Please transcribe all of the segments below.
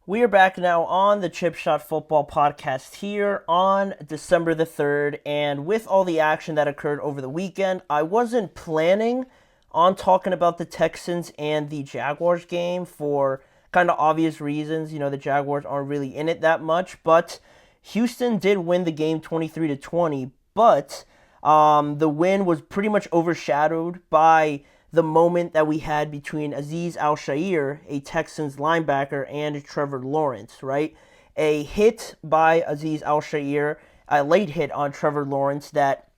We are back now on the Chip Shot Football Podcast here on December the 3rd. And with all the action that occurred over the weekend, I wasn't planning on talking about the Texans and the Jaguars game for kind of obvious reasons. You know, the Jaguars aren't really in it that much, but Houston did win the game 23-20. But the win was pretty much overshadowed by the moment that we had between Azeez Al-Shaair, a Texans linebacker, and Trevor Lawrence, right? A hit by Azeez Al-Shaair, a late hit on Trevor Lawrence that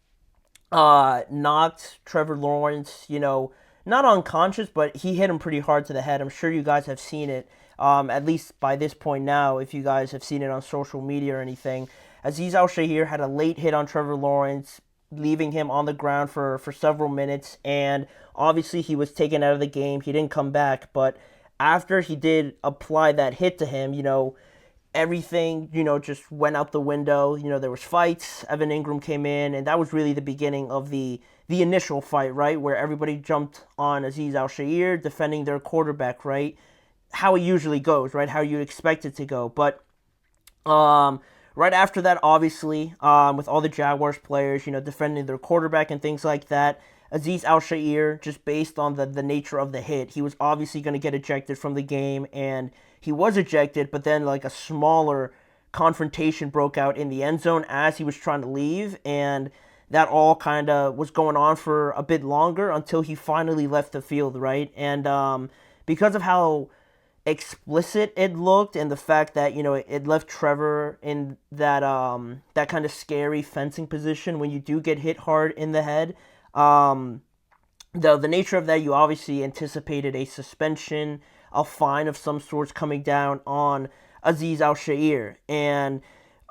knocked Trevor Lawrence, not unconscious, but he hit him pretty hard to the head. I'm sure you guys have seen it, at least by this point now, if you guys have seen it on social media or anything. Azeez Al-Shaair had a late hit on Trevor Lawrence, leaving him on the ground for several minutes, and obviously he was taken out of the game. He didn't come back, but after he did apply that hit to him, everything, just went out the window. There was fights. Evan Ingram came in, and that was really the beginning of the initial fight, right, where everybody jumped on Azeez Al-Shaair defending their quarterback, right? How it usually goes, right? How you'd expect it to go. But right after that, obviously, with all the Jaguars players, defending their quarterback and things like that, Azeez Al-Shaair, just based on the nature of the hit, he was obviously going to get ejected from the game, and he was ejected, but then like a smaller confrontation broke out in the end zone as he was trying to leave, and that all kind of was going on for a bit longer until he finally left the field, right? And because of how explicit it looked and the fact that it left Trevor in that kind of scary fencing position when you do get hit hard in the head. The nature of that, you obviously anticipated a suspension, a fine of some sorts coming down on Azeez Al-Shaair, and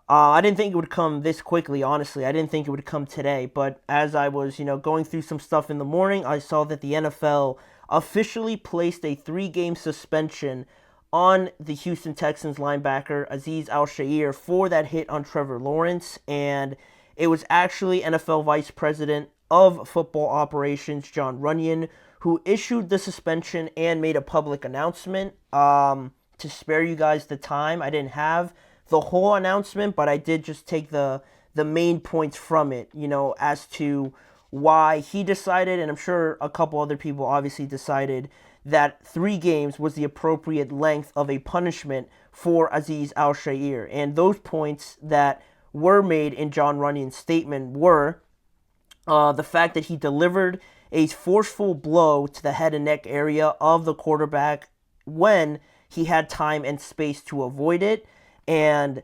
I didn't think it would come this quickly, honestly. I didn't think it would come today, but as I was, going through some stuff in the morning, I saw that the NFL officially placed a 3-game suspension on the Houston Texans linebacker Azeez Al-Shaair for that hit on Trevor Lawrence, and it was actually NFL Vice President of Football Operations Jon Runyan who issued the suspension and made a public announcement. To spare you guys the time, I didn't have the whole announcement, but I did just take the main points from it, as to why he decided, and I'm sure a couple other people obviously decided, that 3 games was the appropriate length of a punishment for Azeez Al-Shaair. And those points that were made in Jon Runyan's statement were the fact that he delivered a forceful blow to the head and neck area of the quarterback when he had time and space to avoid it. And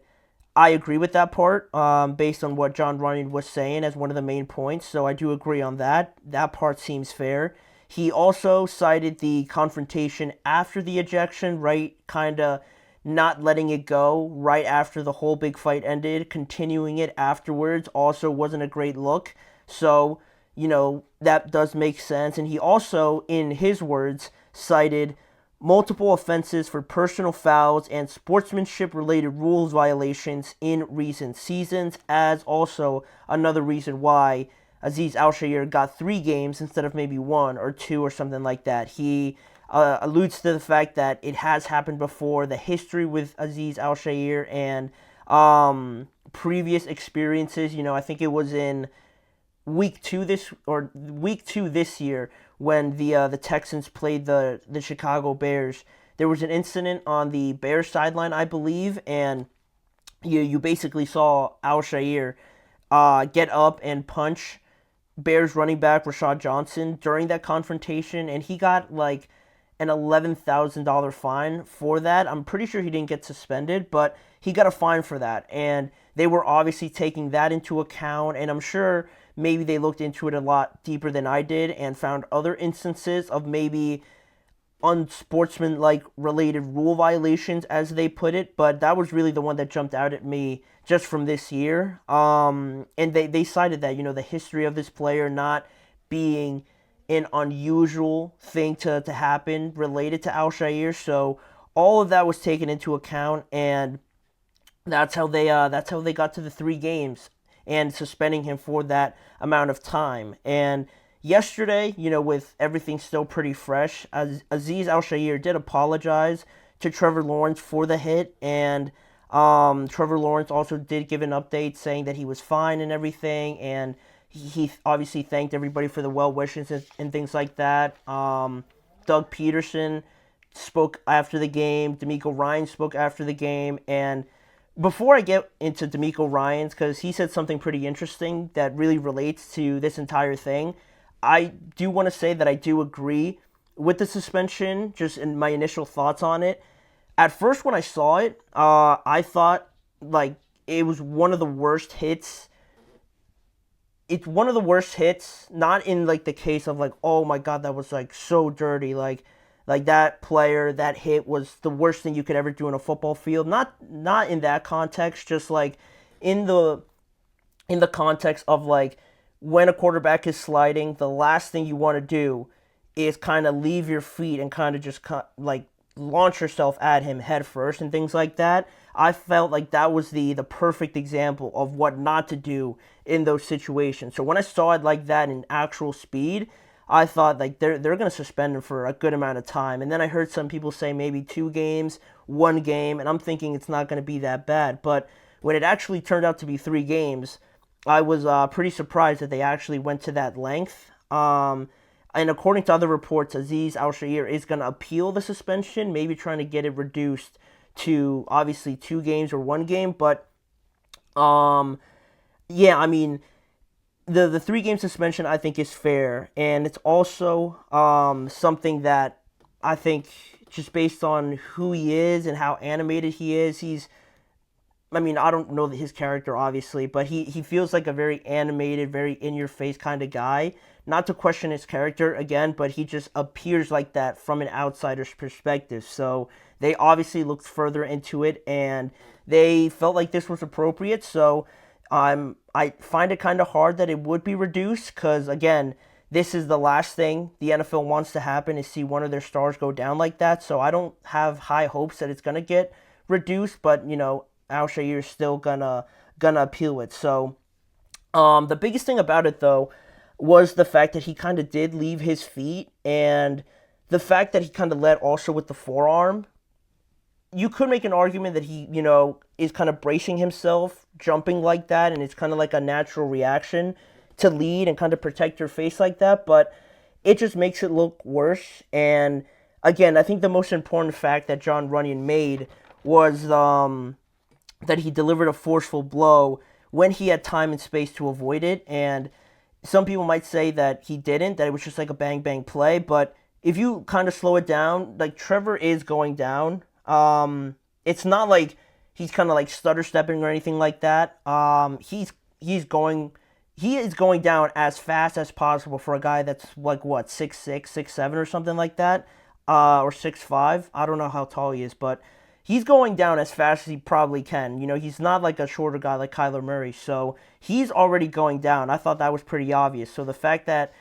I agree with that part, based on what Jon Runyan was saying as one of the main points. So I do agree on that. That part seems fair. He also cited the confrontation after the ejection, right? Kind of not letting it go right after the whole big fight ended. Continuing it afterwards also wasn't a great look. So, that does make sense. And he also, in his words, cited multiple offenses for personal fouls and sportsmanship-related rules violations in recent seasons, as also another reason why Azeez Al-Shaair got 3 games instead of maybe 1 or 2 or something like that. He alludes to the fact that it has happened before, the history with Azeez Al-Shaair and previous experiences. I think it was in week 2 this year when the Texans played the Chicago Bears. There was an incident on the Bears sideline, I believe, and you basically saw Al-Shaair get up and punch Bears running back Rashad Johnson during that confrontation, and he got like an $11,000 fine for that. I'm pretty sure he didn't get suspended, but he got a fine for that, and they were obviously taking that into account, and I'm sure maybe they looked into it a lot deeper than I did and found other instances of maybe unsportsmanlike related rule violations, as they put it, but that was really the one that jumped out at me just from this year. And they cited that, the history of this player not being an unusual thing to happen related to Al-Shaair. So all of that was taken into account, and that's how they got to the 3 games and suspending him for that amount of time. And yesterday, with everything still pretty fresh, Azeez Al-Shaair did apologize to Trevor Lawrence for the hit, and Trevor Lawrence also did give an update saying that he was fine and everything, and he obviously thanked everybody for the well wishes and things like that. Doug Peterson spoke after the game. D'Amico Ryan spoke after the game, and before I get into D'Amico Ryan's, because he said something pretty interesting that really relates to this entire thing, I do want to say that I do agree with the suspension, just in my initial thoughts on it. At first, when I saw it, I thought like it was one of the worst hits. It's one of the worst hits, not in like the case of like, oh my god, that was like so dirty, like that player, that hit was the worst thing you could ever do in a football field. Not in that context, just like in the context of like when a quarterback is sliding, the last thing you want to do is kind of leave your feet and kind of just like launch yourself at him head first and things like that. I felt like that was the perfect example of what not to do in those situations. So when I saw it like that in actual speed, I thought like they're gonna suspend him for a good amount of time. And then I heard some people say maybe 2 games, 1 game, and I'm thinking it's not gonna be that bad. But when it actually turned out to be 3 games, I was pretty surprised that they actually went to that length. And according to other reports, Azeez Al-Shaair is going to appeal the suspension, maybe trying to get it reduced to obviously 2 games or 1 game. But yeah, I mean, the 3-game suspension I think is fair, and it's also something that I think just based on who he is and how animated he is, I mean, I don't know his character, obviously, but he feels like a very animated, very in-your-face kind of guy. Not to question his character, again, but he just appears like that from an outsider's perspective. So they obviously looked further into it, and they felt like this was appropriate. So I find it kind of hard that it would be reduced because, again, this is the last thing the NFL wants to happen is see one of their stars go down like that. So I don't have high hopes that it's going to get reduced, but, you know, Al-Shaair is still gonna appeal it. So the biggest thing about it though was the fact that he kind of did leave his feet, and the fact that he kind of led also with the forearm. You could make an argument that he, you know, is kind of bracing himself, jumping like that, and it's kind of like a natural reaction to lead and kind of protect your face like that, but it just makes it look worse. And again, I think the most important fact that Jon Runyan made was that he delivered a forceful blow when he had time and space to avoid it. And some people might say that he didn't, that it was just like a bang bang play. But if you kind of slow it down, like Trevor is going down. It's not like he's kind of like stutter stepping or anything like that. He is going down as fast as possible for a guy that's like what 6'6", 6'7", or something like that, or 6'5". I don't know how tall he is, but he's going down as fast as he probably can. You know, he's not like a shorter guy like Kyler Murray, so he's already going down. I thought that was pretty obvious. So the fact that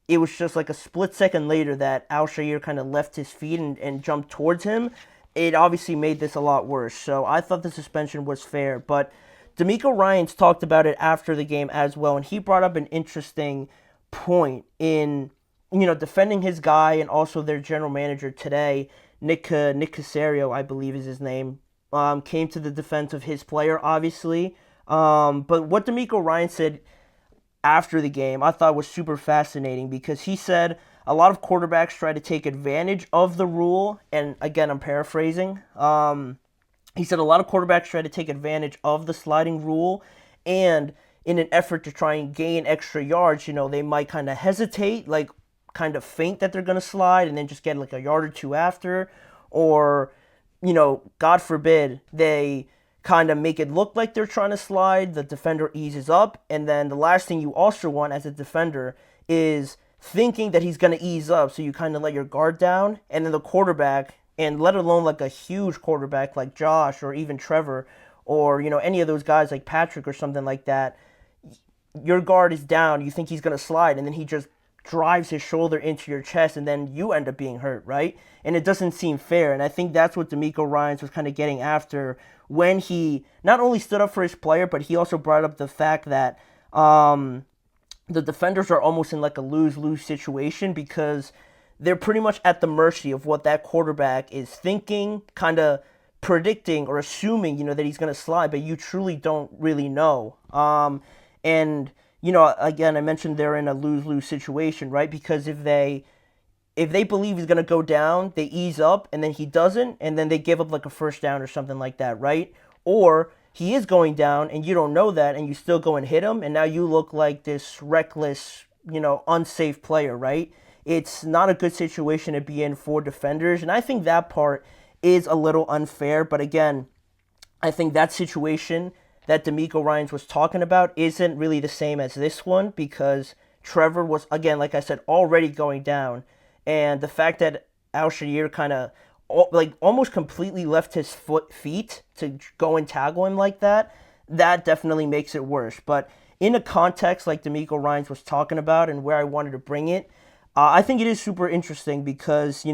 it was just like a split second later that Al-Shaair kind of left his feet and jumped towards him, it obviously made this a lot worse. So I thought the suspension was fair. But D'Amico Ryans talked about it after the game as well, and he brought up an interesting point in, you know, defending his guy and also their general manager today, Nick Caserio, I believe is his name, came to the defense of his player, obviously. But what D'Amico Ryans said after the game I thought was super fascinating, because he said a lot of quarterbacks try to take advantage of the rule, and again, I'm paraphrasing. He said a lot of quarterbacks try to take advantage of the sliding rule, and in an effort to try and gain extra yards, you know, they might kind of hesitate, like kind of feint that they're going to slide and then just get like a yard or two after, or, you know, God forbid, they kind of make it look like they're trying to slide, the defender eases up, and then the last thing you also want as a defender is thinking that he's going to ease up, so you kind of let your guard down, and then the quarterback, and let alone like a huge quarterback like Josh or even Trevor, or, you know, any of those guys like Patrick or something like that, your guard is down, you think he's going to slide, and then he just drives his shoulder into your chest, and then you end up being hurt, right? And it doesn't seem fair, and I think that's what D'Amico Ryans was kind of getting after when he not only stood up for his player, but he also brought up the fact that the defenders are almost in like a lose-lose situation, because they're pretty much at the mercy of what that quarterback is thinking, kind of predicting or assuming, that he's going to slide, but you truly don't really know. And again, I mentioned they're in a lose-lose situation, right? Because if they believe he's going to go down, they ease up and then he doesn't, and then they give up like a first down or something like that, right? Or he is going down and you don't know that and you still go and hit him, and now you look like this reckless, unsafe player, right? It's not a good situation to be in for defenders, and I think that part is a little unfair. But again, I think that situation that DeMeco Ryans was talking about isn't really the same as this one, because Trevor was, again, like I said, already going down. And the fact that Al-Shaair kind of like almost completely left his feet to go and tackle him like that, that definitely makes it worse. But in a context like DeMeco Ryans was talking about and where I wanted to bring it, I think it is super interesting because,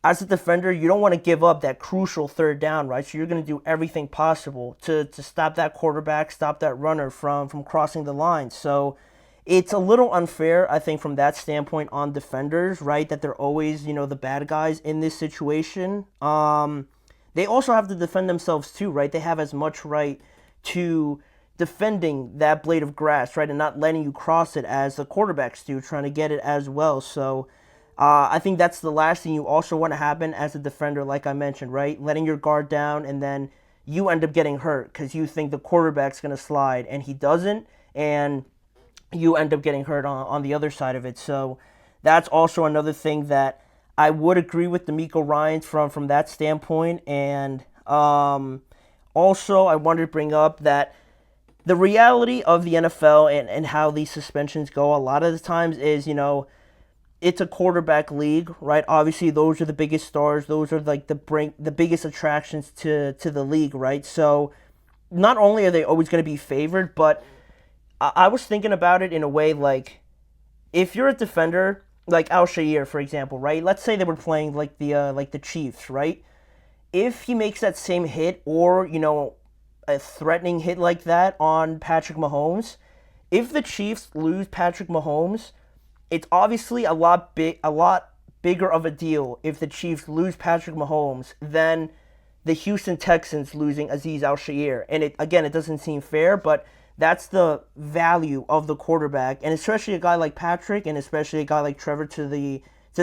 as a defender, you don't want to give up that crucial third down, right? So you're going to do everything possible to stop that quarterback, stop that runner from crossing the line. So it's a little unfair, I think, from that standpoint on defenders, right? That they're always, the bad guys in this situation. They also have to defend themselves too, right? They have as much right to defending that blade of grass, right? And not letting you cross it as the quarterbacks do, trying to get it as well. So I think that's the last thing you also want to happen as a defender, like I mentioned, right? Letting your guard down and then you end up getting hurt because you think the quarterback's going to slide and he doesn't, and you end up getting hurt on the other side of it. So that's also another thing that I would agree with DeMeco Ryans from that standpoint. And also I wanted to bring up that the reality of the NFL and how these suspensions go a lot of the times is, it's a quarterback league, right? Obviously, those are the biggest stars. Those are like the biggest attractions to the league, right? So not only are they always going to be favored, but I was thinking about it in a way like, if you're a defender, like Al-Shaair, for example, right? Let's say they were playing like the Chiefs, right? If he makes that same hit or, a threatening hit like that on Patrick Mahomes, if the Chiefs lose Patrick Mahomes, it's obviously a lot bigger of a deal if the Chiefs lose Patrick Mahomes than the Houston Texans losing Azeez Al-Shaair. And it doesn't seem fair, but that's the value of the quarterback, and especially a guy like Patrick, and especially a guy like Trevor to the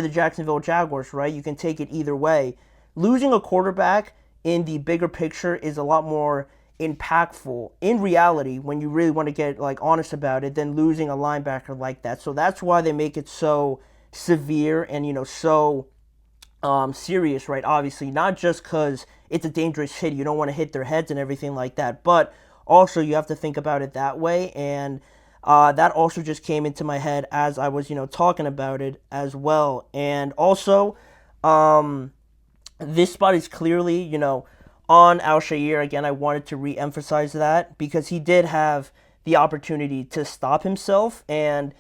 Jacksonville Jaguars, right? You can take it either way. Losing a quarterback in the bigger picture is a lot more impactful in reality when you really want to get like honest about it than losing a linebacker like that. So that's why they make it so severe and so serious, right? Obviously, not just because it's a dangerous hit, you don't want to hit their heads and everything like that, but also you have to think about it that way. And that also just came into my head as I was talking about it as well. And also this spot is clearly on Al-Shaair. Again, I wanted to re-emphasize that because he did have the opportunity to stop himself, and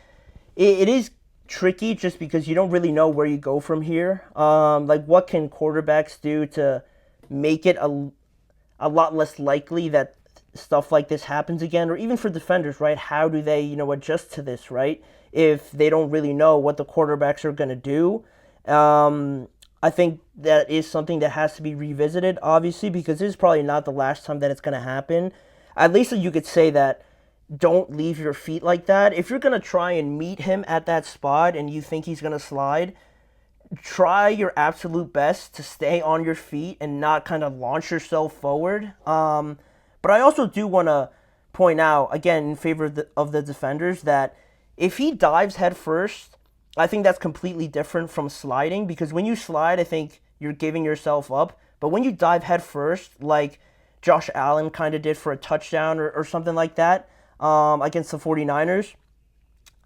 it is tricky just because you don't really know where you go from here. Like, what can quarterbacks do to make it a lot less likely that stuff like this happens again? Or even for defenders, right? How do they, adjust to this, right? If they don't really know what the quarterbacks are going to do. I think that is something that has to be revisited, obviously, because this is probably not the last time that it's going to happen. At least you could say that don't leave your feet like that. If you're going to try and meet him at that spot and you think he's going to slide, try your absolute best to stay on your feet and not kind of launch yourself forward. But I also do want to point out, again, in favor of the defenders, that if he dives head first, I think that's completely different from sliding, because when you slide, I think you're giving yourself up. But when you dive head first, like Josh Allen kind of did for a touchdown or something like that against the 49ers,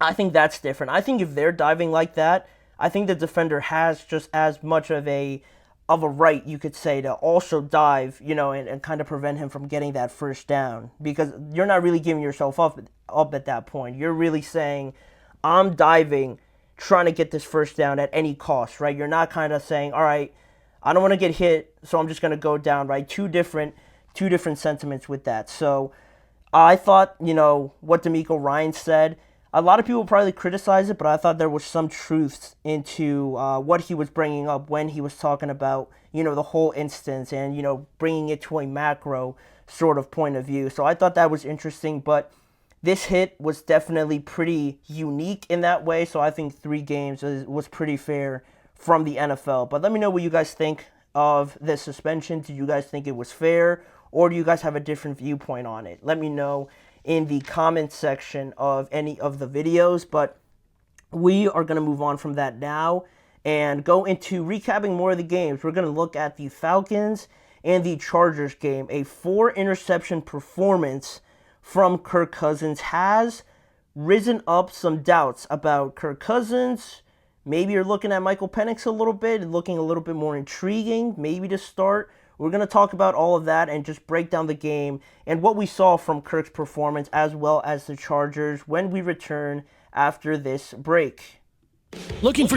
I think that's different. I think if they're diving like that, I think the defender has just as much of a right, you could say, to also dive, and kind of prevent him from getting that first down, because you're not really giving yourself up at that point. You're really saying, I'm diving, trying to get this first down at any cost, right? You're not kind of saying, all right, I don't want to get hit, so I'm just going to go down, right? Two different sentiments with that. So I thought, what DeMeco Ryans said, A lot of people probably criticize it, but I thought there was some truth into what he was bringing up when he was talking about, the whole instance and, bringing it to a macro sort of point of view. So I thought that was interesting, but this hit was definitely pretty unique in that way. So I think 3 games was pretty fair from the NFL. But let me know what you guys think of this suspension. Do you guys think it was fair, or do you guys have a different viewpoint on it? Let me know in the comment section of any of the videos. But we are going to move on from that now and go into recapping more of the games. We're going to look at the Falcons and the Chargers game. A 4-interception performance from Kirk Cousins has risen up some doubts about Kirk Cousins. Maybe you're looking at Michael Penix a little bit, looking a little bit more intriguing, maybe to start. We're going to talk about all of that and just break down the game and what we saw from Kirk's performance as well as the Chargers when we return after this break. Looking for